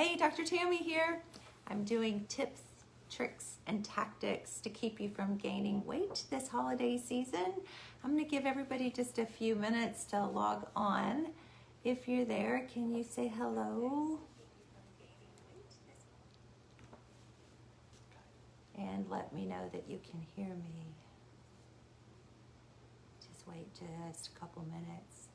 Hey, Dr. Tammy here. I'm doing tips, tricks, and tactics to keep you from gaining weight this holiday season. I'm going to give everybody just a few minutes to log on. If you're there, can you say hello? And let me know that you can hear me. Just wait just a couple minutes.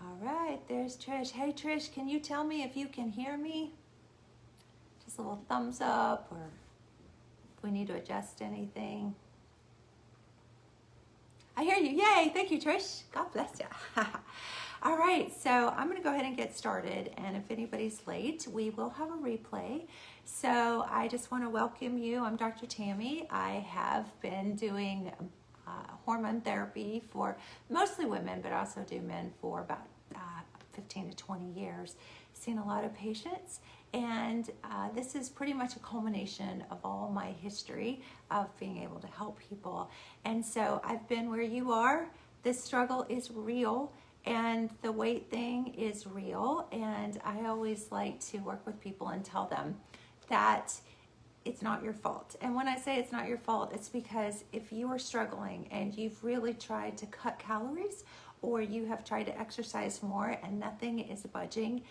All right, there's Trish. Hey Trish, can you tell me if you can hear me? Just a little thumbs up, or if we need to adjust anything. I hear you. Yay, thank you Trish. God bless you. All right, so I'm gonna go ahead and get started, and if anybody's late, we will have a replay. So I just wanna welcome you. I'm Dr. Tammy. I have been doing hormone therapy for mostly women, but also do men for about 15 to 20 years. Seen a lot of patients, and this is pretty much a culmination of all my history of being able to help people. And so I've been where you are. This struggle is real, and the weight thing is real, and I always like to work with people and tell them that it's not your fault. And when I say it's not your fault, it's because if you are struggling and you've really tried to cut calories, or you have tried to exercise more and nothing is budging,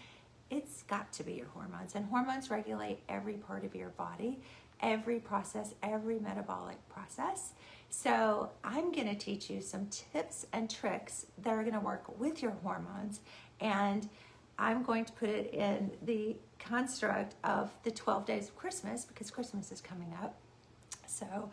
it's got to be your hormones. And hormones regulate every part of your body, every process, every metabolic process. So I'm gonna teach you some tips and tricks that are gonna work with your hormones, and I'm going to put it in the construct of the 12 days of Christmas, because Christmas is coming up. So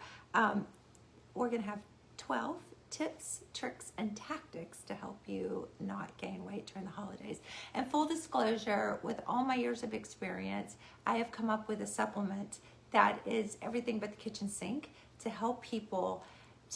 we're gonna have 12 tips, tricks, and tactics to help you not gain weight during the holidays. And full disclosure, with all my years of experience, I have come up with a supplement that is everything but the kitchen sink to help people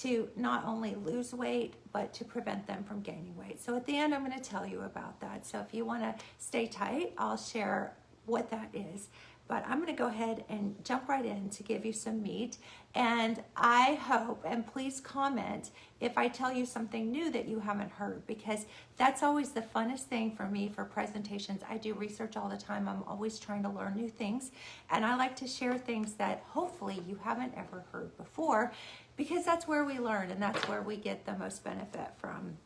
to not only lose weight, but to prevent them from gaining weight. So at the end, I'm going to tell you about that. So if you want to stay tight, I'll share what that is. But I'm going to go ahead and jump right in to give you some meat. And I hope, and please comment if I tell you something new that you haven't heard, because that's always the funnest thing for me for presentations. I do research all the time. I'm always trying to learn new things. And I like to share things that hopefully you haven't ever heard before, because that's where we learn and that's where we get the most benefit from.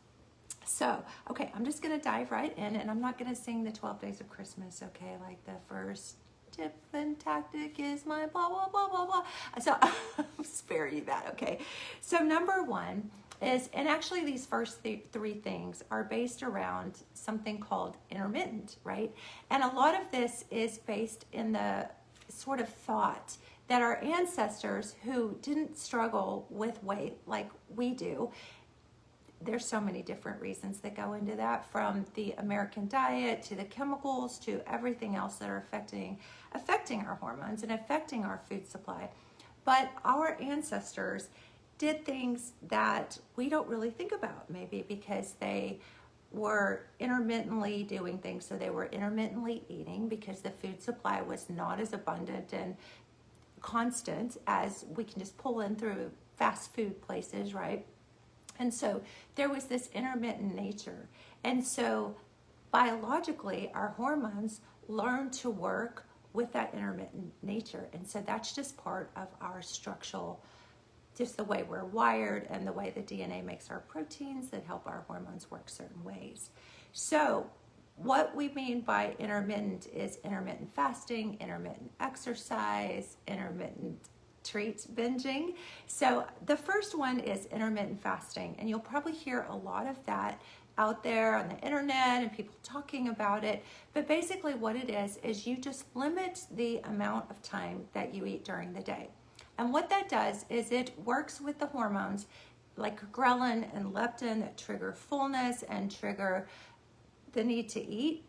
So, okay, I'm just going to dive right in, and I'm not going to sing the 12 days of Christmas, okay, like the first tip and tactic is my blah, blah, blah, blah, blah. So I'll spare you that, okay? So number one is, and actually these first three things are based around something called intermittent, right? And a lot of this is based in the sort of thought that our ancestors who didn't struggle with weight like we do, there's so many different reasons that go into that, from the American diet to the chemicals to everything else that are affecting our hormones and affecting our food supply. But our ancestors did things that we don't really think about, maybe because they were intermittently doing things. So they were intermittently eating because the food supply was not as abundant and constant as we can just pull in through fast food places, right? And so there was this intermittent nature. And so biologically, our hormones learn to work with that intermittent nature. And so that's just part of our structural, just the way we're wired and the way the DNA makes our proteins that help our hormones work certain ways. So what we mean by intermittent is intermittent fasting, intermittent exercise, intermittent treats, binging. So the first one is intermittent fasting, and you'll probably hear a lot of that out there on the internet and people talking about it. But basically what it is you just limit the amount of time that you eat during the day. And what that does is it works with the hormones like ghrelin and leptin that trigger fullness and trigger the need to eat.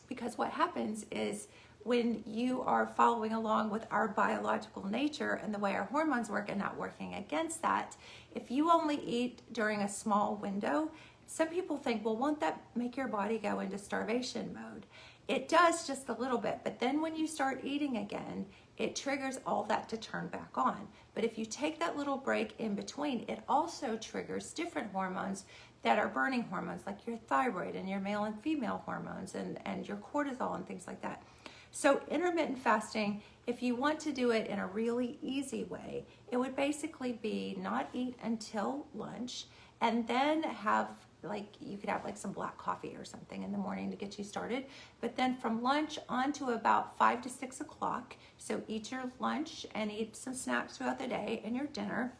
Because what happens is, when you are following along with our biological nature and the way our hormones work and not working against that, if you only eat during a small window, some people think, well, won't that make your body go into starvation mode? It does just a little bit, but then when you start eating again, it triggers all that to turn back on. But if you take that little break in between, it also triggers different hormones that are burning hormones, like your thyroid and your male and female hormones and your cortisol and things like that. So intermittent fasting, if you want to do it in a really easy way, it would basically be not eat until lunch, and then have, like, you could have like some black coffee or something in the morning to get you started. But then from lunch on to about 5 to 6 o'clock, so eat your lunch and eat some snacks throughout the day and your dinner,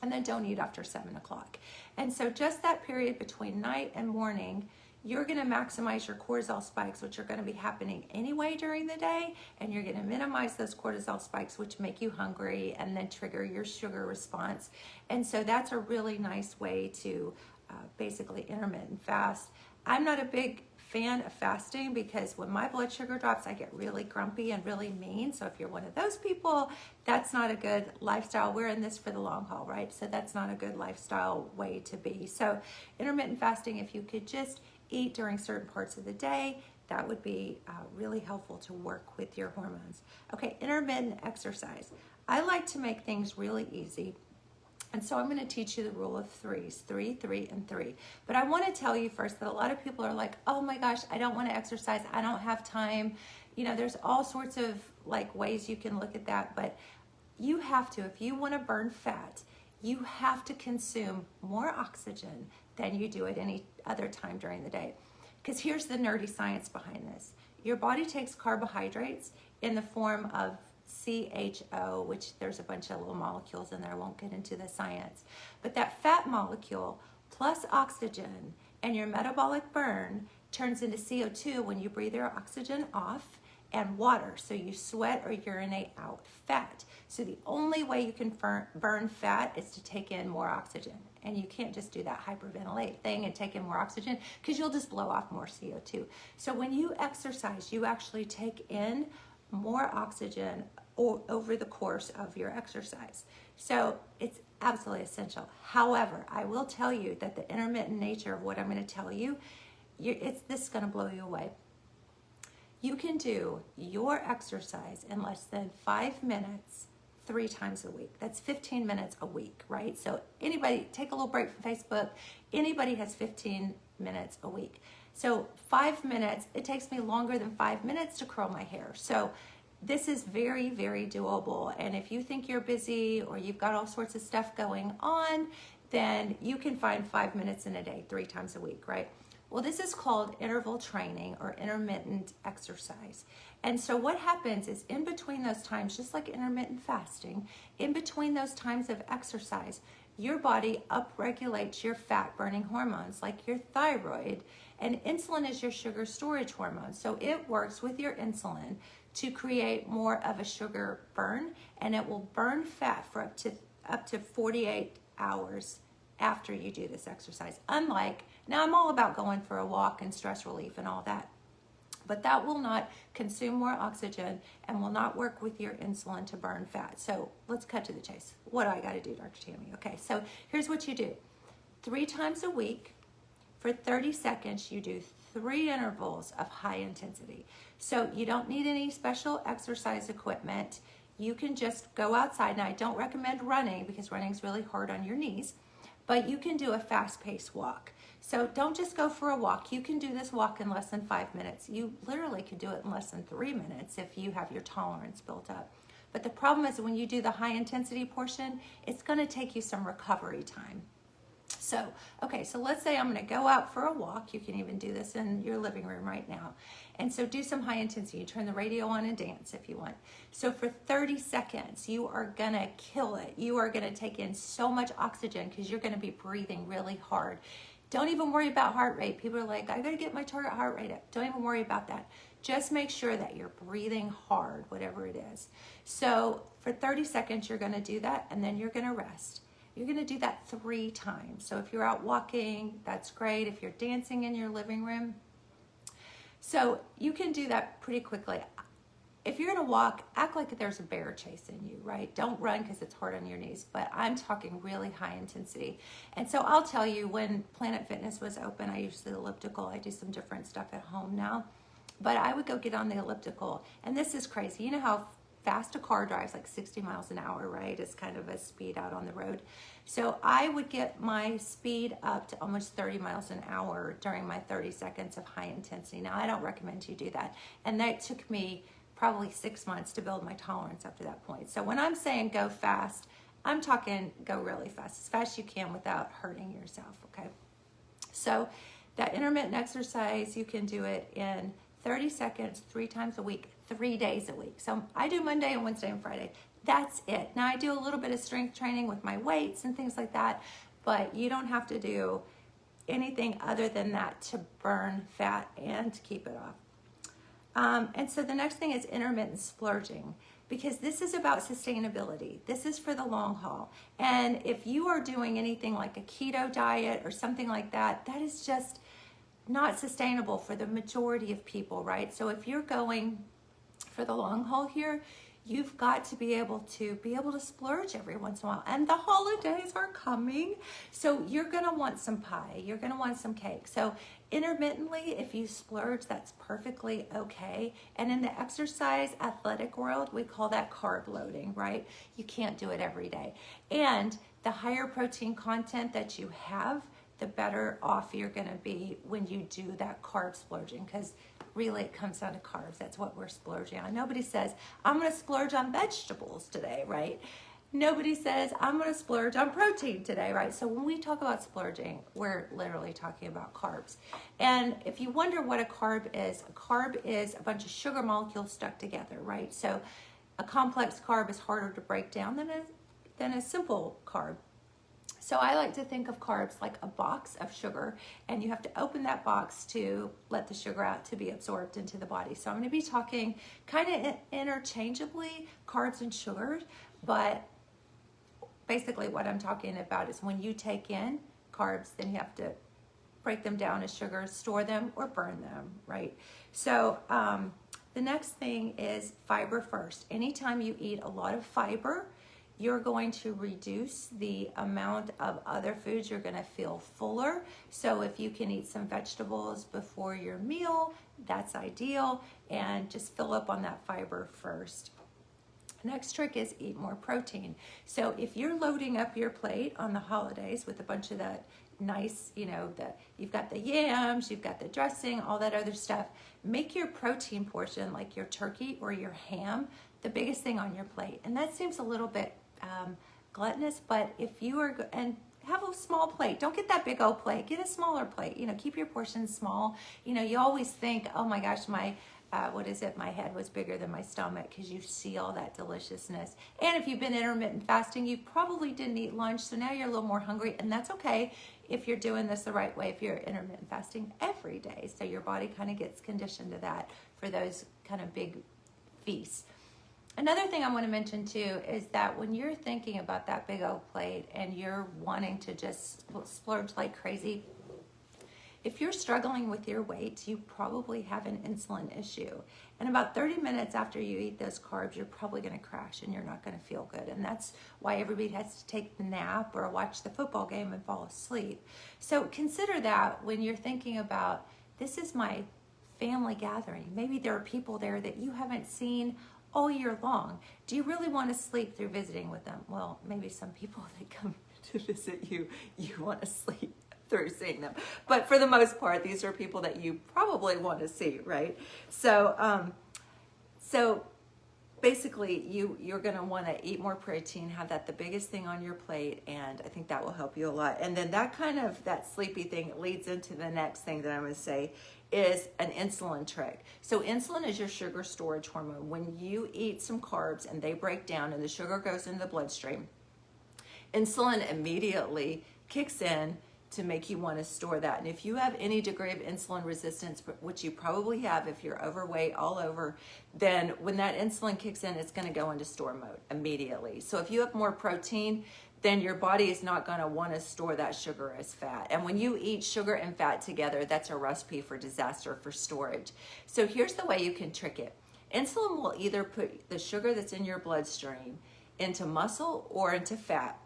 and then don't eat after 7 o'clock. And so just that period between night and morning, you're going to maximize your cortisol spikes, which are going to be happening anyway during the day, and you're going to minimize those cortisol spikes, which make you hungry and then trigger your sugar response. And so that's a really nice way to basically intermittent fast. I'm not a big fan of fasting because when my blood sugar drops, I get really grumpy and really mean. So if you're one of those people, that's not a good lifestyle. We're in this for the long haul, right? So that's not a good lifestyle way to be. So intermittent fasting, if you could just eat during certain parts of the day, that would be really helpful to work with your hormones. Okay, intermittent exercise. I like to make things really easy. And so I'm going to teach you the rule of threes, 3, 3, and 3. But I want to tell you first that a lot of people are like, oh my gosh, I don't want to exercise. I don't have time. You know, there's all sorts of like ways you can look at that. But you have to, if you want to burn fat, you have to consume more oxygen than you do at any other time during the day. Because here's the nerdy science behind this. Your body takes carbohydrates in the form of CHO, which there's a bunch of little molecules in there. I won't get into the science. But that fat molecule plus oxygen and your metabolic burn turns into CO2 when you breathe your oxygen off, and water, so you sweat or urinate out fat. So the only way you can burn fat is to take in more oxygen. And you can't just do that hyperventilate thing and take in more oxygen, because you'll just blow off more CO2. So when you exercise, you actually take in more oxygen over the course of your exercise. So it's absolutely essential. However, I will tell you that the intermittent nature of what I'm going to tell you, this is going to blow you away. You can do your exercise in less than 5 minutes 3 times a week. That's 15 minutes a week, right? So anybody, take a little break from Facebook. Anybody has 15 minutes a week. So 5 minutes, it takes me longer than 5 minutes to curl my hair. So this is very, very doable. And if you think you're busy or you've got all sorts of stuff going on, then you can find 5 minutes in a day, 3 times a week, right? Well, this is called interval training or intermittent exercise. And so what happens is in between those times, just like intermittent fasting, in between those times of exercise, your body upregulates your fat burning hormones like your thyroid, and insulin is your sugar storage hormone. So it works with your insulin to create more of a sugar burn, and it will burn fat for up to 48 hours after you do this exercise. Unlike, now I'm all about going for a walk and stress relief and all that, but that will not consume more oxygen and will not work with your insulin to burn fat. So let's cut to the chase. What do I got to do, Dr. Tammy? Okay, so here's what you do. 3 times a week for 30 seconds, you do 3 intervals of high intensity. So you don't need any special exercise equipment. You can just go outside. Now, I don't recommend running because running is really hard on your knees, but you can do a fast-paced walk. So don't just go for a walk. You can do this walk in less than 5 minutes. You literally can do it in less than 3 minutes if you have your tolerance built up. But the problem is when you do the high intensity portion, it's going to take you some recovery time. So, okay, so let's say I'm going to go out for a walk. You can even do this in your living room right now. And so do some high intensity. You turn the radio on and dance if you want. So for 30 seconds, you are going to kill it. You are going to take in so much oxygen because you're going to be breathing really hard. Don't even worry about heart rate. People are like, I got to get my target heart rate up. Don't even worry about that. Just make sure that you're breathing hard, whatever it is. So for 30 seconds, you're going to do that, and then you're going to rest. You're going to do that 3 times. So if you're out walking, that's great. If you're dancing in your living room. So you can do that pretty quickly. If you're going to walk, act like there's a bear chasing you, right? Don't run because it's hard on your knees, but I'm talking really high intensity. And so I'll tell you, when Planet Fitness was open, I used the elliptical. I do some different stuff at home now, but I would go get on the elliptical, and this is crazy. You know how fast a car drives, like 60 miles an hour, right? It's kind of a speed out on the road. So I would get my speed up to almost 30 miles an hour during my 30 seconds of high intensity. Now, I don't recommend you do that. And that took me probably 6 months to build my tolerance up to that point. So when I'm saying go fast, I'm talking go really fast, as fast as you can without hurting yourself, okay? So that intermittent exercise, you can do it in 30 seconds, 3 times a week, 3 days a week. So I do Monday and Wednesday and Friday. That's it. Now I do a little bit of strength training with my weights and things like that, but you don't have to do anything other than that to burn fat and to keep it off. And so the next thing is intermittent splurging, because this is about sustainability. This is for the long haul. And if you are doing anything like a keto diet or something like that, that is just not sustainable for the majority of people, right? So if you're going for the long haul here, you've got to be able to splurge every once in a while. And the holidays are coming, so you're gonna want some pie, you're gonna want some cake. So intermittently, if you splurge, that's perfectly okay. And in the exercise athletic world, we call that carb loading, right? You can't do it every day. And the higher protein content that you have, the better off you're gonna be when you do that carb splurging, because really it comes down to carbs. That's what we're splurging on. Nobody says, I'm gonna splurge on vegetables today, right? Nobody says, I'm gonna splurge on protein today, right? So when we talk about splurging, we're literally talking about carbs. And if you wonder what a carb is a bunch of sugar molecules stuck together, right? So a complex carb is harder to break down than a simple carb. So I like to think of carbs like a box of sugar, and you have to open that box to let the sugar out to be absorbed into the body. So I'm going to be talking kind of interchangeably carbs and sugars, but basically what I'm talking about is when you take in carbs, then you have to break them down as sugars, store them, or burn them, right? So the next thing is fiber first. Anytime you eat a lot of fiber, you're going to reduce the amount of other foods. You're going to feel fuller. So if you can eat some vegetables before your meal, that's ideal. And just fill up on that fiber first. Next trick is eat more protein. So if you're loading up your plate on the holidays with a bunch of that nice, you've got the yams, you've got the dressing, all that other stuff, make your protein portion, like your turkey or your ham, the biggest thing on your plate. And that seems a little bit gluttonous, but if you are, and have a small plate, don't get that big old plate, get a smaller plate, keep your portions small. You always think, oh my gosh, my head was bigger than my stomach, because you see all that deliciousness. And if you've been intermittent fasting, you probably didn't eat lunch, so now you're a little more hungry, and that's okay if you're doing this the right way, if you're intermittent fasting every day. So your body kind of gets conditioned to that for those kind of big feasts. Another thing I want to mention too is that when you're thinking about that big old plate and you're wanting to just splurge like crazy, if you're struggling with your weight, you probably have an insulin issue. And about 30 minutes after you eat those carbs, you're probably going to crash and you're not going to feel good. And that's why everybody has to take the nap or watch the football game and fall asleep. So consider that when you're thinking about, this is my family gathering. Maybe there are people there that you haven't seen all year long. Do you really want to sleep through visiting with them? Well, maybe some people that come to visit you, you want to sleep through seeing them. But for the most part, these are people that you probably want to see, right? So, basically, you're going to want to eat more protein, have that the biggest thing on your plate, and I think that will help you a lot. And then that sleepy thing leads into the next thing that I'm going to say is an insulin trick. So insulin is your sugar storage hormone. When you eat some carbs and they break down and the sugar goes into the bloodstream, insulin immediately kicks in to make you want to store that. And if you have any degree of insulin resistance, which you probably have if you're overweight all over, then when that insulin kicks in, it's going to go into store mode immediately. So if you have more protein, then your body is not going to want to store that sugar as fat. And when you eat sugar and fat together, that's a recipe for disaster for storage. So here's the way you can trick it. Insulin will either put the sugar that's in your bloodstream into muscle or into fat.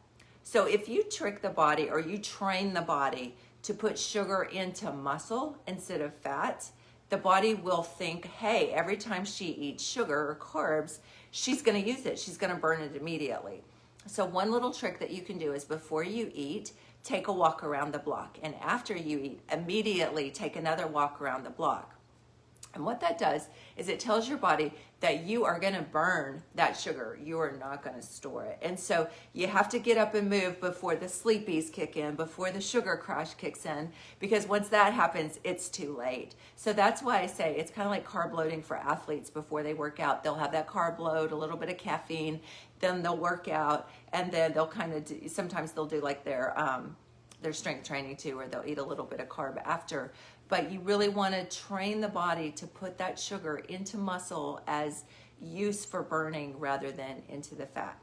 So if you trick the body, or you train the body to put sugar into muscle instead of fat, the body will think, hey, every time she eats sugar or carbs, she's going to use it. She's going to burn it immediately. So one little trick that you can do is before you eat, take a walk around the block. And after you eat, immediately take another walk around the block. And what that does is it tells your body that you are going to burn that sugar. You are not going to store it. And so you have to get up and move before the sleepies kick in, before the sugar crash kicks in, because once that happens, it's too late. So that's why I say it's kind of like carb loading for athletes before they work out. They'll have that carb load, a little bit of caffeine, then they'll work out, and then they'll kind of do, sometimes they'll do like their strength training too, or they'll eat a little bit of carb after. But you really want to train the body to put that sugar into muscle as use for burning rather than into the fat.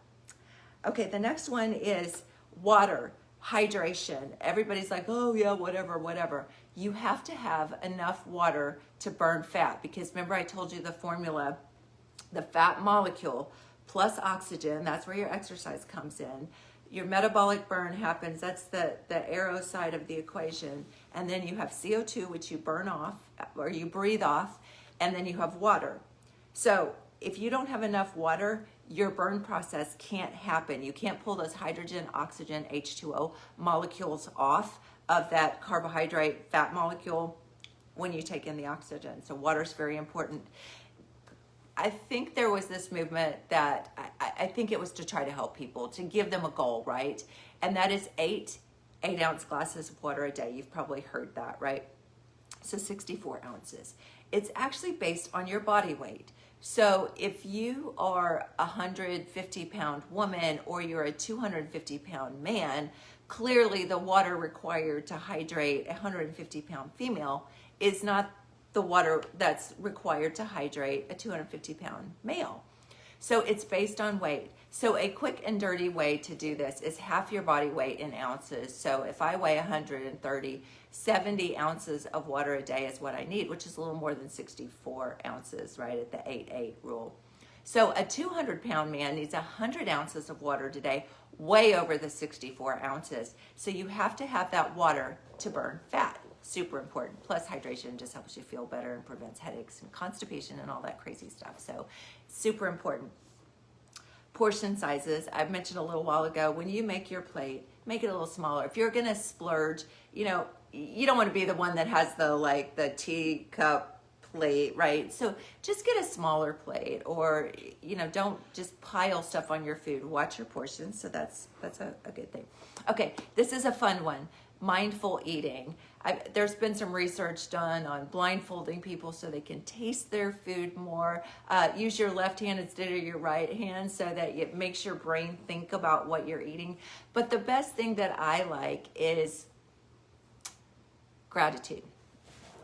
Okay, the next one is water, hydration. Everybody's like, oh yeah, whatever. You have to have enough water to burn fat, because remember I told you the formula, the fat molecule plus oxygen, that's where your exercise comes in. Your metabolic burn happens, that's the arrow side of the equation. And then you have CO2, which you burn off, or you breathe off, and then you have water. So if you don't have enough water, your burn process can't happen. You can't pull those hydrogen, oxygen, H2O molecules off of that carbohydrate fat molecule when you take in the oxygen. So water is very important. I think there was this movement that I think it was to try to help people, to give them a goal, right? And that is 8-ounce glasses of water a day. You've probably heard that, right? So 64 ounces. It's actually based on your body weight. So if you are a 150-pound woman or you're a 250-pound man, clearly the water required to hydrate a 150-pound female is not the water that's required to hydrate a 250-pound male. So it's based on weight. So a quick and dirty way to do this is half your body weight in ounces. So if I weigh 130, 70 ounces of water a day is what I need, which is a little more than 64 ounces, right, at the 8-8 rule. So a 200-pound man needs 100 ounces of water today, way over the 64 ounces. So you have to have that water to burn fat. Super important. Plus hydration just helps you feel better and prevents headaches and constipation and all that crazy stuff. So super important. Portion sizes, I mentioned a little while ago, when you make your plate, make it a little smaller. If you're going to splurge, you know, you don't want to be the one that has the teacup plate, right? So just get a smaller plate, or, you know, don't just pile stuff on your food. Watch your portions. So that's a good thing. Okay, this is a fun one. Mindful eating. There's been some research done on blindfolding people so they can taste their food more. Use your left hand instead of your right hand so that it makes your brain think about what you're eating. But the best thing that I like is gratitude.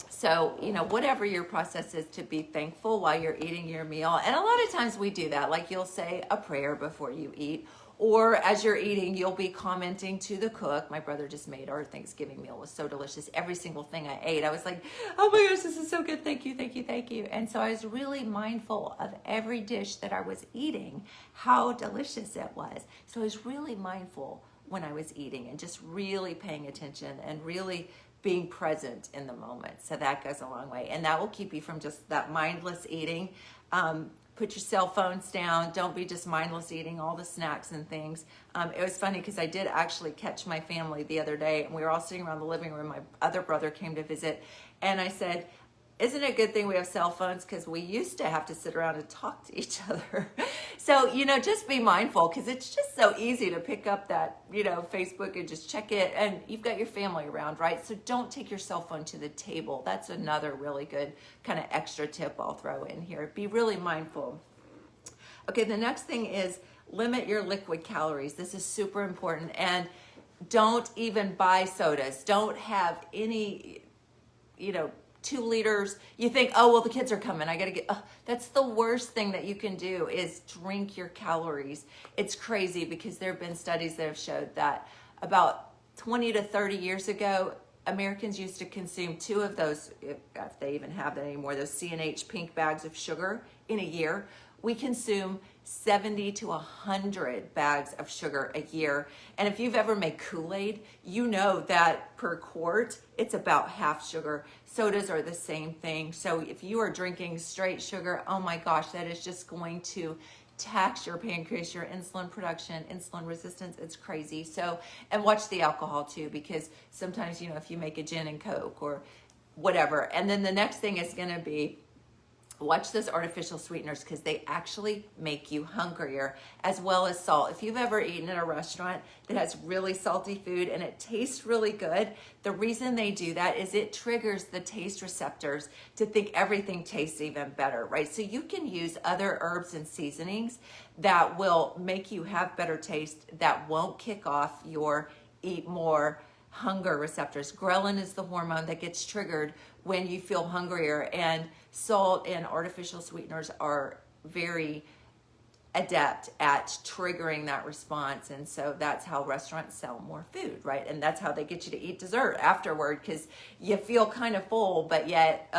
So, you know, whatever your process is, to be thankful while you're eating your meal. And a lot of times we do that. Like, you'll say a prayer before you eat, or as you're eating, you'll be commenting to the cook. My brother just made our Thanksgiving meal. It was so delicious. Every single thing I ate, I was like, oh my gosh, this is so good. Thank you, thank you, thank you. And so I was really mindful of every dish that I was eating, how delicious it was. So I was really mindful when I was eating and just really paying attention and really being present in the moment. So that goes a long way. And that will keep you from just that mindless eating. Put your cell phones down. Don't be just mindless eating all the snacks and things. It was funny because I did actually catch my family the other day, and we were all sitting around the living room. My other brother came to visit, and I said, isn't it a good thing we have cell phones? Because we used to have to sit around and talk to each other. So, you know, just be mindful, because it's just so easy to pick up that, you know, Facebook and just check it. And you've got your family around, right? So don't take your cell phone to the table. That's another really good kind of extra tip I'll throw in here. Be really mindful. Okay, the next thing is limit your liquid calories. This is super important. And don't even buy sodas. Don't have any, you know, 2 liters. You think, oh, well, the kids are coming. I got to get, that's the worst thing that you can do, is drink your calories. It's crazy, because there have been studies that have showed that about 20 to 30 years ago, Americans used to consume 2 of those, if they even have that anymore, those C&H pink bags of sugar in a year. We consume 70 to 100 bags of sugar a year. And if you've ever made Kool-Aid, you know that per quart, it's about half sugar. Sodas are the same thing. So if you are drinking straight sugar, oh my gosh, that is just going to tax your pancreas, your insulin production, insulin resistance. It's crazy. So, and watch the alcohol too, because sometimes, if you make a gin and Coke or whatever. And then the next thing is going to be, watch those artificial sweeteners, because they actually make you hungrier, as well as salt. If you've ever eaten at a restaurant that has really salty food and it tastes really good, the reason they do that is it triggers the taste receptors to think everything tastes even better, right? So you can use other herbs and seasonings that will make you have better taste, that won't kick off your eat more hunger receptors. Ghrelin is the hormone that gets triggered when you feel hungrier, and salt and artificial sweeteners are very adept at triggering that response. And so that's how restaurants sell more food, right? And that's how they get you to eat dessert afterward, because you feel kind of full, but yet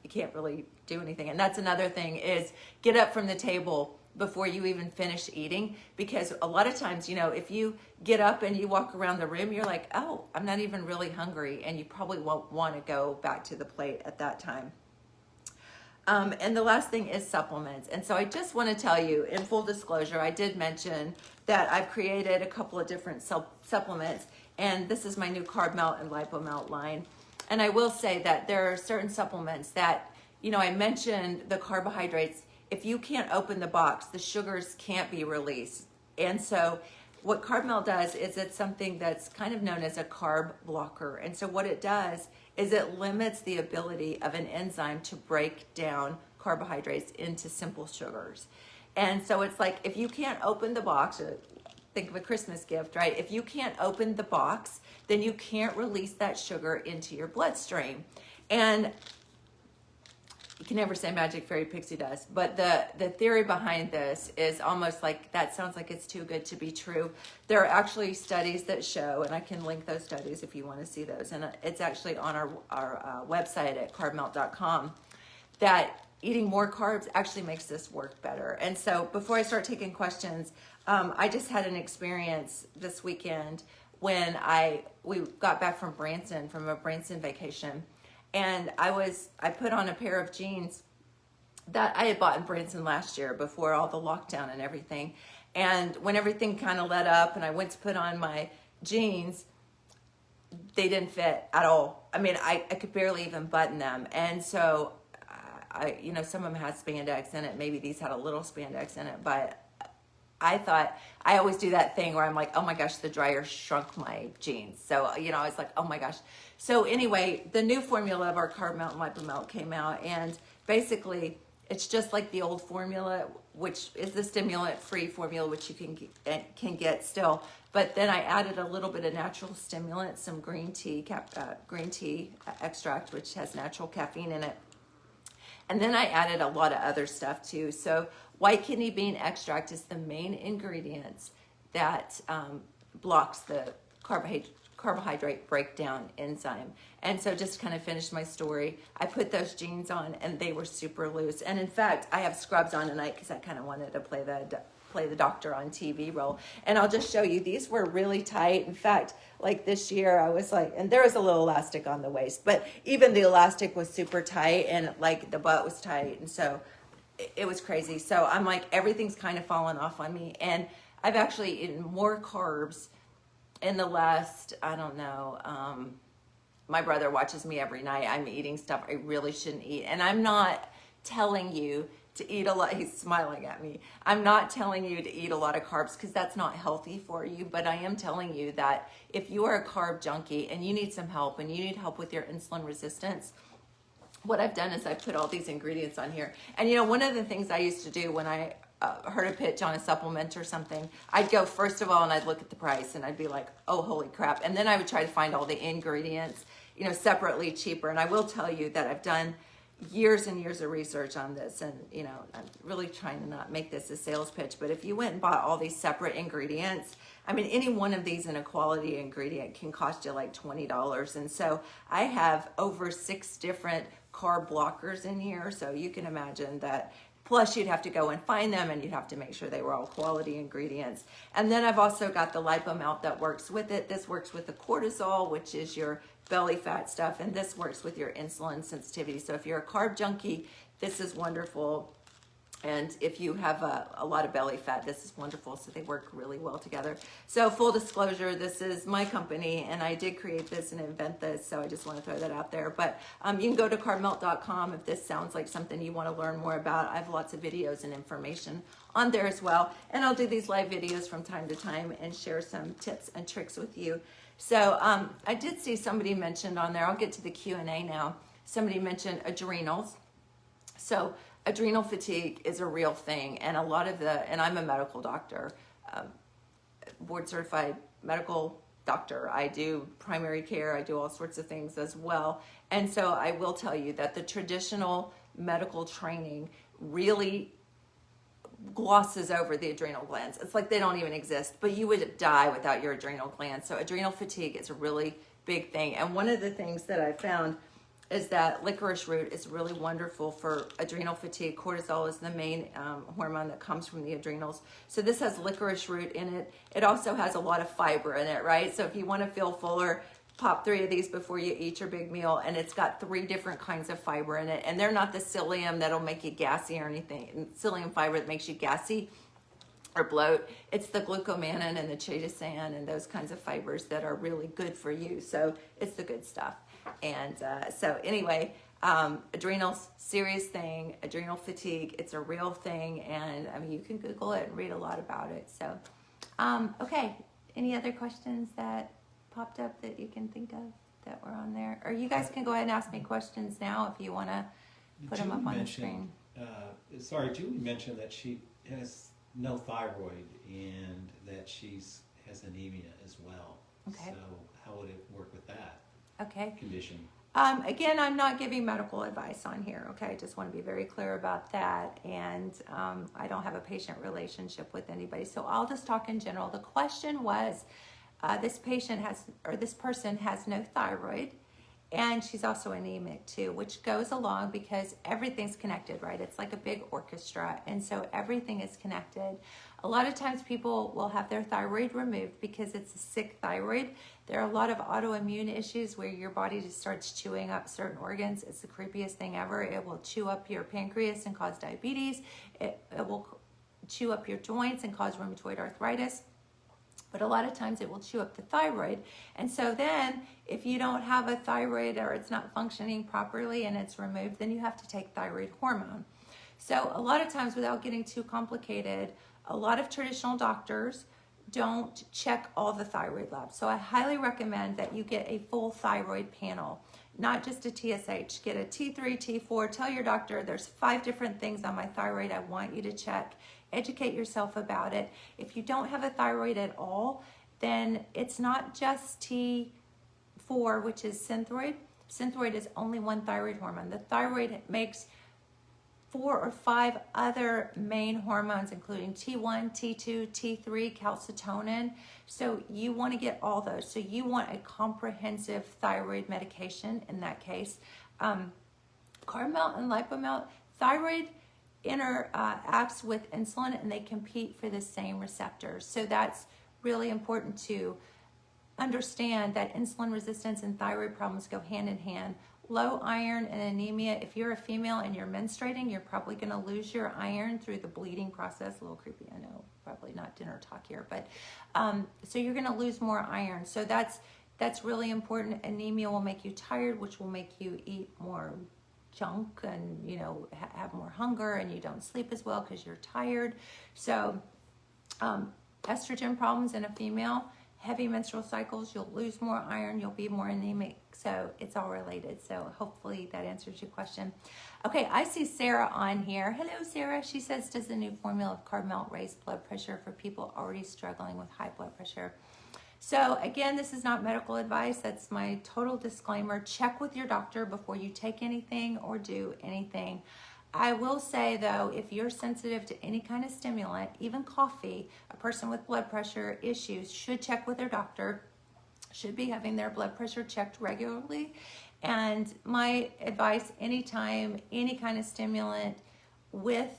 you can't really do anything. And that's another thing, is get up from the table before you even finish eating, because a lot of times, if you get up and you walk around the room, you're like, oh, I'm not even really hungry, and you probably won't want to go back to the plate at that time. And the last thing is supplements. And so I just want to tell you, in full disclosure, I did mention that I've created a couple of different supplements, and this is my new CarbMelt and LipoMelt line. And I will say that there are certain supplements that, I mentioned the carbohydrates. If you can't open the box, the sugars can't be released. And so what CarbMelt does is it's something that's kind of known as a carb blocker. And so what it does is it limits the ability of an enzyme to break down carbohydrates into simple sugars. And so it's like, if you can't open the box, think of a Christmas gift, right? If you can't open the box, then you can't release that sugar into your bloodstream. And you can never say magic fairy pixie dust, but the theory behind this is almost like, that sounds like it's too good to be true. There are actually studies that show, and I can link those studies if you want to see those, and it's actually on our website at carbmelt.com, that eating more carbs actually makes this work better. And so before I start taking questions, I just had an experience this weekend when we got back from a Branson vacation. And I put on a pair of jeans that I had bought in Branson last year before all the lockdown and everything. And when everything kind of let up and I went to put on my jeans, they didn't fit at all. I mean, I could barely even button them. And so, some of them had spandex in it. Maybe these had a little spandex in it, but I thought, I always do that thing where I'm like, oh my gosh, the dryer shrunk my jeans. So, I was like, oh my gosh. So anyway, the new formula of our CarbMelt and LipoMelt came out, and basically it's just like the old formula, which is the stimulant-free formula, which you can get still. But then I added a little bit of natural stimulant, some green tea extract, which has natural caffeine in it. And then I added a lot of other stuff too. So white kidney bean extract is the main ingredient that blocks the carbohydrate breakdown enzyme. And so just kind of finished my story, I put those jeans on and they were super loose. And in fact, I have scrubs on tonight because I kind of wanted to play the doctor on TV role. And I'll just show you, these were really tight. In fact, like this year I was like, and there was a little elastic on the waist, but even the elastic was super tight, and like the butt was tight. And so it was crazy. So I'm like, everything's kind of fallen off on me. And I've actually eaten more carbs in the last, I don't know, my brother watches me every night. I'm eating stuff I really shouldn't eat. And I'm not telling you to eat a lot. He's smiling at me. I'm not telling you to eat a lot of carbs because that's not healthy for you. But I am telling you that if you are a carb junkie and you need some help and you need help with your insulin resistance, what I've done is I put all these ingredients on here. And one of the things I used to do when I heard a pitch on a supplement or something, I'd go first of all and I'd look at the price and I'd be like, oh, holy crap. And then I would try to find all the ingredients, separately, cheaper. And I will tell you that I've done years and years of research on this, and I'm really trying to not make this a sales pitch, but if you went and bought all these separate ingredients, I mean, any one of these in a quality ingredient can cost you like $20. And so I have over 6 different carb blockers in here, so you can imagine that Plus, you'd have to go and find them, and you'd have to make sure they were all quality ingredients. And then I've also got the LipoMelt that works with it. This works with the cortisol, which is your belly fat stuff, and this works with your insulin sensitivity. So if you're a carb junkie, this is wonderful. And if you have a lot of belly fat, this is wonderful. So they work really well together. So full disclosure, this is my company, and I did create this and invent this. So I just want to throw that out there. But you can go to CarbMelt.com if this sounds like something you want to learn more about. I have lots of videos and information on there as well. And I'll do these live videos from time to time and share some tips and tricks with you. So I did see somebody mentioned on there, I'll get to the Q&A now. Somebody mentioned adrenals. So adrenal fatigue is a real thing, and a lot of and I'm a medical doctor, board certified medical doctor. I do primary care, I do all sorts of things as well. And so I will tell you that the traditional medical training really glosses over the adrenal glands. It's like they don't even exist, but you would die without your adrenal glands. So adrenal fatigue is a really big thing. And one of the things that I found is that licorice root is really wonderful for adrenal fatigue. Cortisol is the main hormone that comes from the adrenals. So this has licorice root in it. It also has a lot of fiber in it, right? So if you want to feel fuller, pop 3 of these before you eat your big meal, and it's got 3 different kinds of fiber in it. And they're not the psyllium that'll make you gassy or anything, psyllium fiber that makes you gassy or bloat. It's the glucomannan and the chitosan and those kinds of fibers that are really good for you. So it's the good stuff. And so anyway, adrenals, serious thing. Adrenal fatigue, it's a real thing. And I mean, you can Google it and read a lot about it. So, okay. Any other questions that popped up that you can think of that were on there? Or you guys can go ahead and ask me questions now if you want to put them up on the screen. Julie mentioned that she has no thyroid and that has anemia as well. Okay. So how would it work with that condition? Again, I'm not giving medical advice on here, okay? I just want to be very clear about that. And I don't have a patient relationship with anybody. So I'll just talk in general. The question was, this person has no thyroid, and she's also anemic too, which goes along because everything's connected, right? It's like a big orchestra, and so everything is connected. A lot of times people will have their thyroid removed because it's a sick thyroid. There are a lot of autoimmune issues where your body just starts chewing up certain organs. It's the creepiest thing ever. It will chew up your pancreas and cause diabetes. It will chew up your joints and cause rheumatoid arthritis. But a lot of times it will chew up the thyroid. And so then if you don't have a thyroid or it's not functioning properly and it's removed, then you have to take thyroid hormone. So a lot of times, without getting too complicated, a lot of traditional doctors don't check all the thyroid labs. So I highly recommend that you get a full thyroid panel, not just a TSH. Get a T3, T4. Tell your doctor there's 5 different things on my thyroid I want you to check. Educate yourself about it. If you don't have a thyroid at all, then it's not just T4, which is synthroid. Synthroid is only one thyroid hormone. The thyroid makes 4 or 5 other main hormones, including T1, T2, T3, calcitonin. So you want to get all those. So you want a comprehensive thyroid medication in that case. CarbMelt and LipoMelt, thyroid interacts with insulin, and they compete for the same receptors. So that's really important to understand, that insulin resistance and thyroid problems go hand in hand. Low iron and anemia, if you're a female and you're menstruating, you're probably going to lose your iron through the bleeding process. A little creepy, I know, probably not dinner talk here, but so you're going to lose more iron. So that's really important. Anemia will make you tired, which will make you eat more junk and, you know, have more hunger, and you don't sleep as well because you're tired. So estrogen problems in a female, heavy menstrual cycles, you'll lose more iron, you'll be more anemic. So it's all related. So hopefully that answers your question. Okay, I see Sarah on here. Hello, Sarah. She says, does the new formula of CarbMelt raise blood pressure for people already struggling with high blood pressure? So again, this is not medical advice. That's my total disclaimer. Check with your doctor before you take anything or do anything. I will say though, if you're sensitive to any kind of stimulant, even coffee, a person with blood pressure issues should check with their doctor, should be having their blood pressure checked regularly. And my advice, anytime, any kind of stimulant with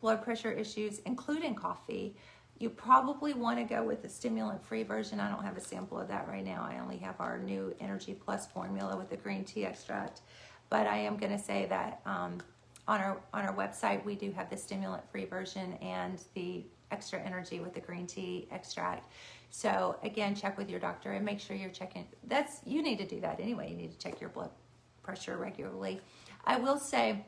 blood pressure issues, including coffee, you probably want to go with the stimulant-free version. I don't have a sample of that right now. I only have our new Energy Plus formula with the green tea extract. But I am going to say that on our website, we do have the stimulant-free version and the extra energy with the green tea extract. So again, check with your doctor and make sure you're checking. You need to do that anyway. You need to check your blood pressure regularly. I will say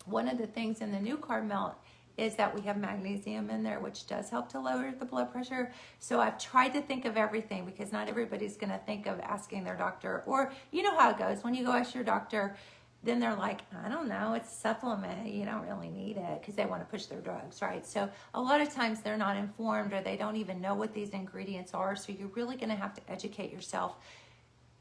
one of the things in the new CarbMelt is that we have magnesium in there, which does help to lower the blood pressure. So I've tried to think of everything, because not everybody's gonna think of asking their doctor, or you know how it goes. When you go ask your doctor, then they're like, I don't know, it's a supplement, you don't really need it, because they want to push their drugs, right? So a lot of times they're not informed, or they don't even know what these ingredients are. So you're really gonna have to educate yourself.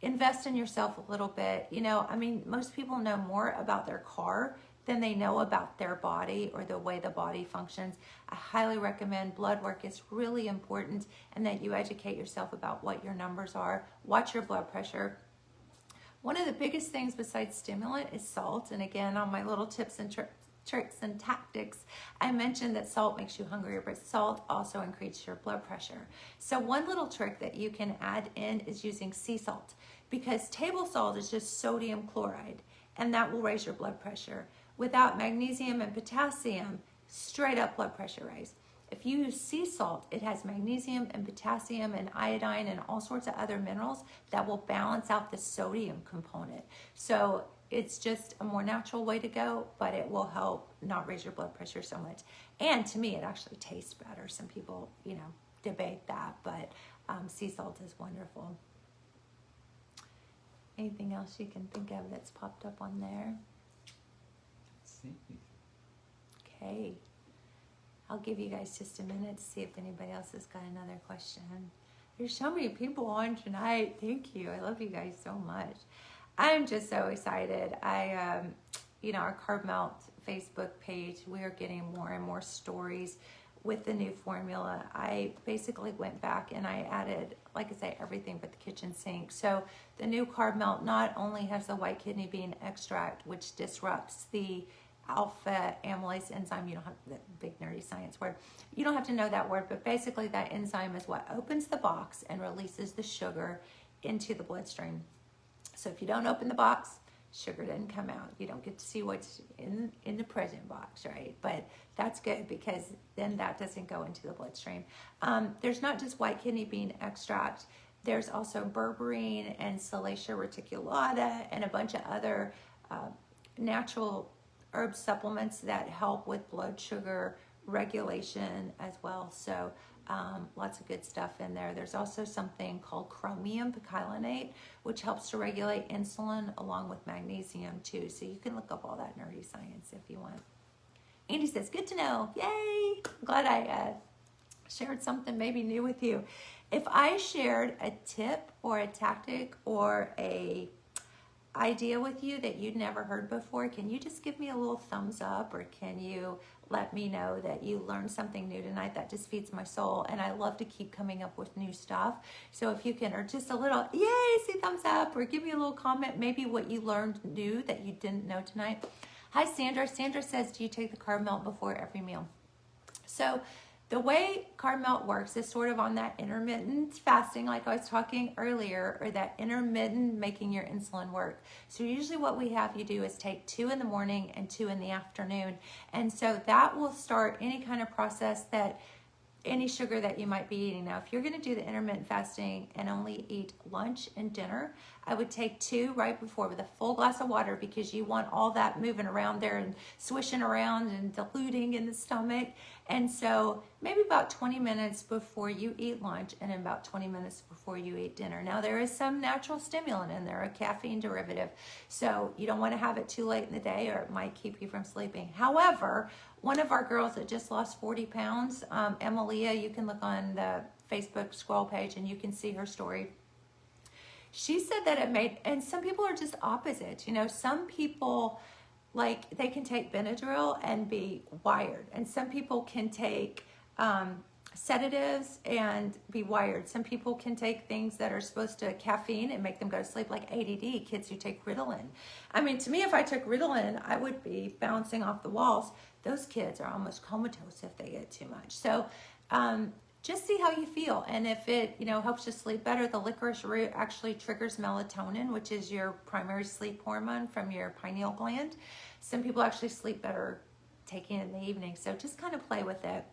Invest in yourself a little bit. I mean, most people know more about their car than they know about their body or the way the body functions. I highly recommend blood work is really important, and that you educate yourself about what your numbers are. Watch your blood pressure. One of the biggest things besides stimulant is salt. And again, on my little tips and tricks and tactics, I mentioned that salt makes you hungrier, but salt also increases your blood pressure. So one little trick that you can add in is using sea salt, because table salt is just sodium chloride, and that will raise your blood pressure. Without magnesium and potassium, straight up blood pressure rise. If you use sea salt, it has magnesium and potassium and iodine and all sorts of other minerals that will balance out the sodium component. So it's just a more natural way to go, but it will help not raise your blood pressure so much. And to me, it actually tastes better. Some people, debate that, but sea salt is wonderful. Anything else you can think of that's popped up on there? Okay. I'll give you guys just a minute to see if anybody else has got another question. There's so many people on tonight. Thank you. I love you guys so much. I'm just so excited. Our CarbMelt Facebook page, we are getting more and more stories with the new formula. I basically went back and I added, like I say, everything but the kitchen sink. So the new CarbMelt not only has the white kidney bean extract, which disrupts the alpha amylase enzyme. You don't have the big nerdy science word. You don't have to know that word, but basically that enzyme is what opens the box and releases the sugar into the bloodstream. So if you don't open the box, sugar doesn't come out. You don't get to see what's in the present box, right? But that's good, because then that doesn't go into the bloodstream. There's not just white kidney bean extract. There's also berberine and Salacia reticulata and a bunch of other natural herb supplements that help with blood sugar regulation as well. So lots of good stuff in there. There's also something called chromium picolinate, which helps to regulate insulin along with magnesium too. So you can look up all that nerdy science if you want. Andy says, good to know. Yay! I'm glad I shared something maybe new with you. If I shared a tip or a tactic or a idea with you that you'd never heard before, can you just give me a little thumbs up, or can you let me know that you learned something new tonight? That just feeds my soul, and I love to keep coming up with new stuff. So if you can, or just a little yay, say thumbs up, or give me a little comment, maybe what you learned new that you didn't know tonight. Hi Sandra. Sandra says, do you take the CarbMelt before every meal? So the way CarbMelt works is sort of on that intermittent fasting, like I was talking earlier, or that intermittent making your insulin work. So usually what we have you do is take 2 in the morning and 2 in the afternoon. And so that will start any kind of process that any sugar that you might be eating. Now, if you're going to do the intermittent fasting and only eat lunch and dinner, I would take 2 right before with a full glass of water, because you want all that moving around there and swishing around and diluting in the stomach. And so maybe about 20 minutes before you eat lunch and about 20 minutes before you eat dinner. Now, there is some natural stimulant in there, a caffeine derivative. So you don't want to have it too late in the day, or it might keep you from sleeping. However, one of our girls that just lost 40 pounds, Emilia, you can look on the Facebook scroll page and you can see her story. She said that it made, and some people are just opposite. Some people, like, they can take Benadryl and be wired. And some people can take sedatives and be wired. Some people can take things that are supposed to caffeine and make them go to sleep, like ADD, kids who take Ritalin. I mean, to me, if I took Ritalin, I would be bouncing off the walls. Those kids are almost comatose if they get too much. So just see how you feel. And if it, helps you sleep better, the licorice root actually triggers melatonin, which is your primary sleep hormone from your pineal gland. Some people actually sleep better taking it in the evening. So just kind of play with it.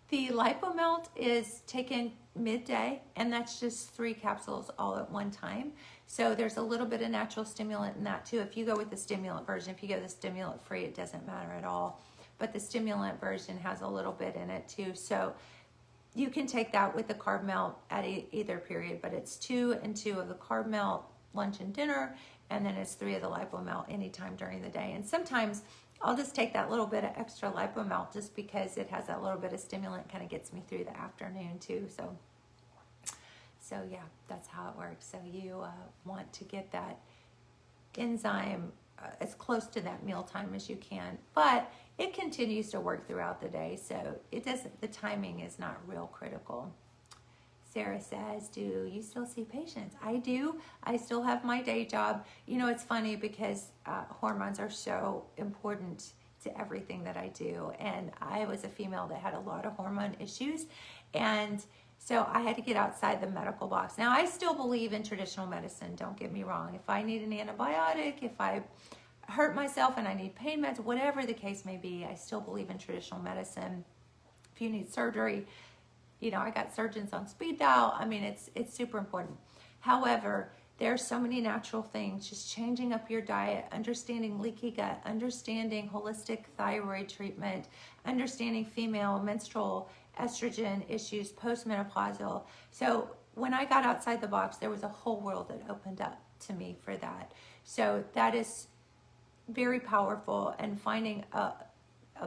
The LipoMelt is taken midday, and that's just 3 capsules all at one time. So there's a little bit of natural stimulant in that too. If you go with the stimulant version, if you go the stimulant free, it doesn't matter at all. But the stimulant version has a little bit in it too. So you can take that with the CarbMelt at either period, but it's 2 and 2 of the CarbMelt, lunch and dinner, and then it's 3 of the LipoMelt anytime during the day. And sometimes I'll just take that little bit of extra LipoMelt just because it has that little bit of stimulant, kind of gets me through the afternoon too. So yeah, that's how it works. So you want to get that enzyme as close to that mealtime as you can, but it continues to work throughout the day. So the timing is not real critical. Sarah says, do you still see patients? I do. I still have my day job. It's funny because hormones are so important to everything that I do. And I was a female that had a lot of hormone issues. And so I had to get outside the medical box. Now, I still believe in traditional medicine. Don't get me wrong. If I need an antibiotic, if I hurt myself and I need pain meds, whatever the case may be, I still believe in traditional medicine. If you need surgery, I got surgeons on speed dial. I mean, it's super important. However, there's so many natural things, just changing up your diet, understanding leaky gut, understanding holistic thyroid treatment, understanding female menstrual estrogen issues, postmenopausal. So when I got outside the box, there was a whole world that opened up to me for that. So that is very powerful, and finding a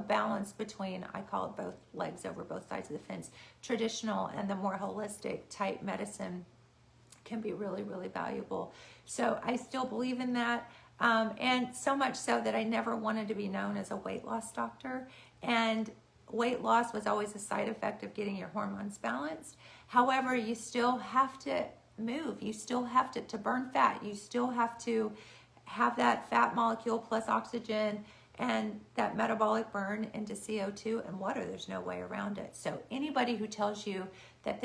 balance between, I call it both legs over both sides of the fence, traditional and the more holistic type medicine can be really, really valuable. So I still believe in that. And so much so that I never wanted to be known as a weight loss doctor. And weight loss was always a side effect of getting your hormones balanced. However, you still have to move. You still have to burn fat. You still have to have that fat molecule plus oxygen and that metabolic burn into CO2 and water. There's no way around it. So anybody who tells you that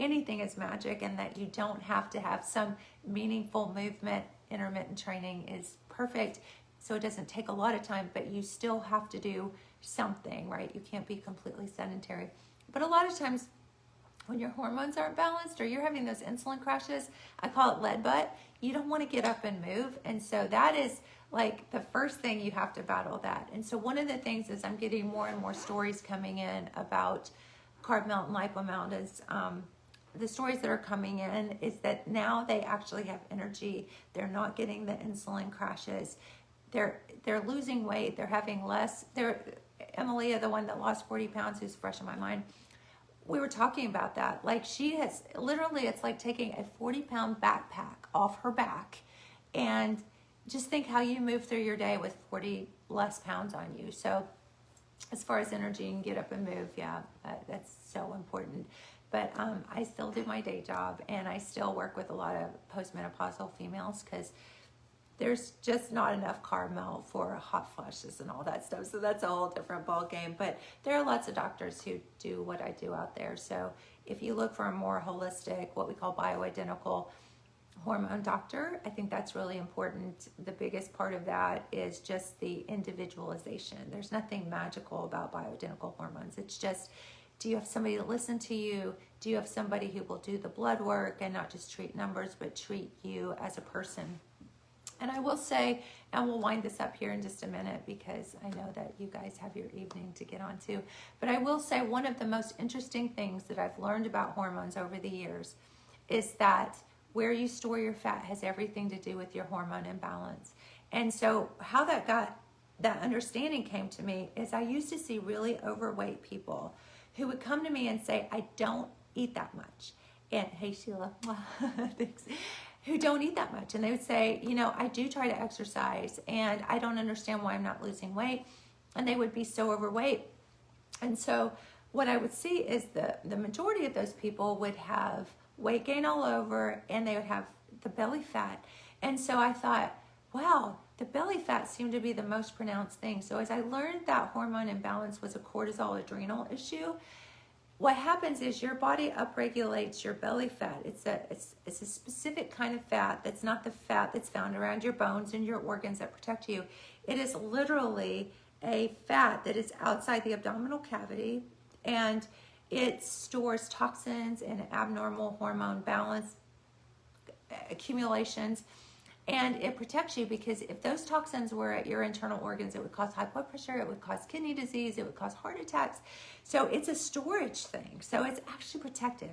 anything is magic and that you don't have to have some meaningful movement, intermittent training is perfect. So it doesn't take a lot of time, but you still have to do something, right? You can't be completely sedentary. But a lot of times when your hormones aren't balanced or you're having those insulin crashes, I call it lead butt, you don't want to get up and move. And so that is like the first thing you have to battle that. And so one of the things is I'm getting more and more stories coming in about CarbMelt and LipoMelt is the stories that are coming in is that now they actually have energy. They're not getting the insulin crashes. They're losing weight. They're having less. Emilia, the one that lost 40 pounds, who's fresh in my mind, we were talking about that. Like she has literally, it's like taking a 40-pound backpack off her back, and just think how you move through your day with 40 less pounds on you. So as far as energy and get up and move, yeah, that's so important. But I still do my day job, and I still work with a lot of postmenopausal females because there's just not enough CarbMelt for hot flushes and all that stuff. So that's a whole different ball game. But there are lots of doctors who do what I do out there. So if you look for a more holistic, what we call bioidentical hormone doctor, I think that's really important. The biggest part of that is just the individualization. There's nothing magical about bioidentical hormones. It's just, do you have somebody to listen to you? Do you have somebody who will do the blood work and not just treat numbers, but treat you as a person? And I will say, and we'll wind this up here in just a minute because I know that you guys have your evening to get on to, but I will say one of the most interesting things that I've learned about hormones over the years is that where you store your fat has everything to do with your hormone imbalance. And so how that understanding came to me is I used to see really overweight people who would come to me and say, I don't eat that much. And hey, Sheila, thanks. Who don't eat that much. And they would say, I do try to exercise and I don't understand why I'm not losing weight. And they would be so overweight. And so what I would see is the majority of those people would have weight gain all over, and they would have the belly fat. And so I thought, wow, the belly fat seemed to be the most pronounced thing. So as I learned that hormone imbalance was a cortisol adrenal issue, what happens is your body upregulates your belly fat. It's a specific kind of fat that's not the fat that's found around your bones and your organs that protect you. It is literally a fat that is outside the abdominal cavity, and it stores toxins and abnormal hormone balance accumulations, and it protects you, because if those toxins were at your internal organs, it would cause high blood pressure, it would cause kidney disease, it would cause heart attacks. So it's a storage thing. So it's actually protective.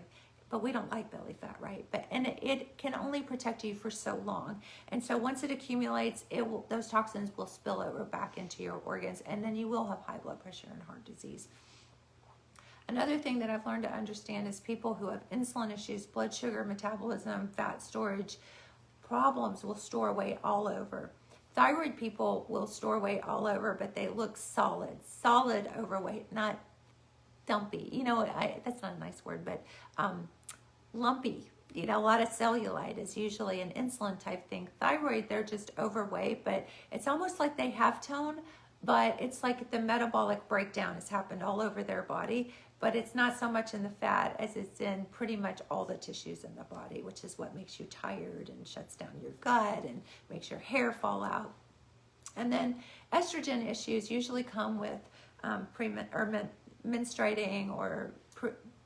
But we don't like belly fat, right? And it can only protect you for so long. And so once it accumulates, those toxins will spill over back into your organs, and then you will have high blood pressure and heart disease. Another thing that I've learned to understand is people who have insulin issues, blood sugar metabolism, fat storage problems will store weight all over. Thyroid people will store weight all over, but they look solid overweight, not dumpy. That's not a nice word, but lumpy. A lot of cellulite is usually an insulin type thing. Thyroid, they're just overweight, but it's almost like they have tone, but it's like the metabolic breakdown has happened all over their body, but it's not so much in the fat as it's in pretty much all the tissues in the body, which is what makes you tired and shuts down your gut and makes your hair fall out. And then estrogen issues usually come with menstruating or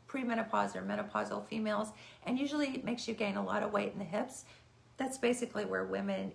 premenopause or menopausal females, and usually it makes you gain a lot of weight in the hips. That's basically where women,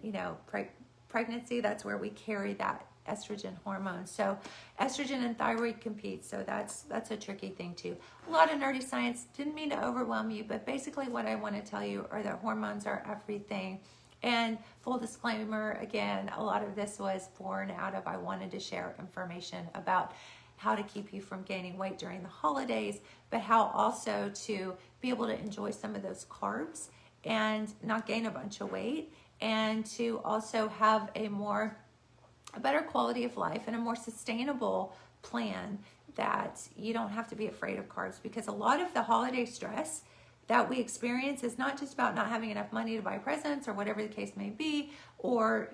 pregnancy, that's where we carry that estrogen hormone. So estrogen and thyroid compete, so that's a tricky thing too. A lot of nerdy science. Didn't mean to overwhelm you, but basically what I want to tell you are that hormones are everything. And full disclaimer, again, a lot of this was born out of I wanted to share information about how to keep you from gaining weight during the holidays, but how also to be able to enjoy some of those carbs and not gain a bunch of weight, and to also have a better quality of life and a more sustainable plan that you don't have to be afraid of carbs, because a lot of the holiday stress that we experience is not just about not having enough money to buy presents or whatever the case may be, or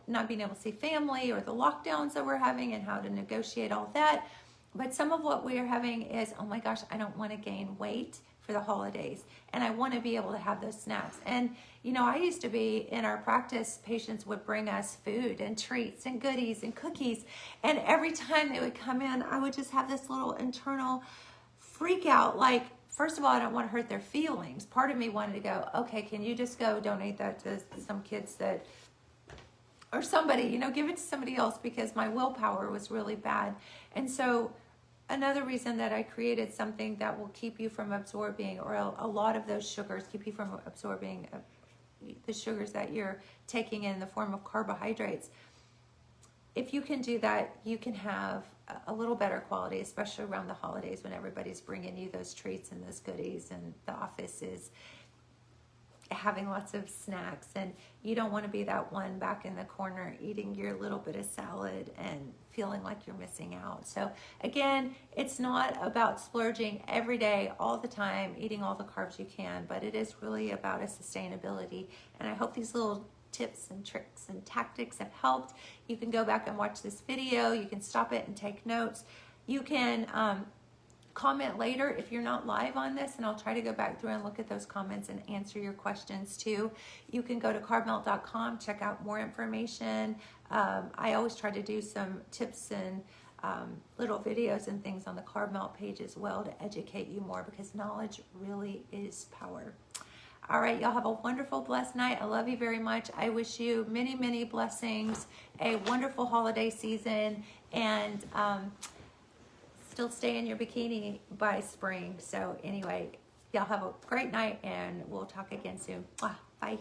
not being able to see family, or the lockdowns that we're having and how to negotiate all that. But some of what we are having is, oh my gosh, I don't want to gain weight for the holidays, and I want to be able to have those snacks. And I used to be in our practice, patients would bring us food and treats and goodies and cookies, and every time they would come in, I would just have this little internal freak out. Like, first of all, I don't want to hurt their feelings. Part of me wanted to go, okay, can you just go donate that to some kids or somebody, give it to somebody else, because my willpower was really bad. And so another reason that I created something that will keep you from absorbing, or a lot of those sugars, keep you from absorbing the sugars that you're taking in the form of carbohydrates. If you can do that, you can have a little better quality, especially around the holidays when everybody's bringing you those treats and those goodies, and the office is having lots of snacks, and you don't want to be that one back in the corner eating your little bit of salad and feeling like you're missing out. So again, it's not about splurging every day, all the time, eating all the carbs you can, but it is really about a sustainability. And I hope these little tips and tricks and tactics have helped. You can go back and watch this video. You can stop it and take notes. You can comment later if you're not live on this, and I'll try to go back through and look at those comments and answer your questions too. You can go to CarbMelt.com, check out more information. I always try to do some tips and little videos and things on the CarbMelt page as well to educate you more, because knowledge really is power. All right, y'all have a wonderful, blessed night. I love you very much. I wish you many, many blessings, a wonderful holiday season, and still stay in your bikini by spring. So anyway, y'all have a great night, and we'll talk again soon. Bye.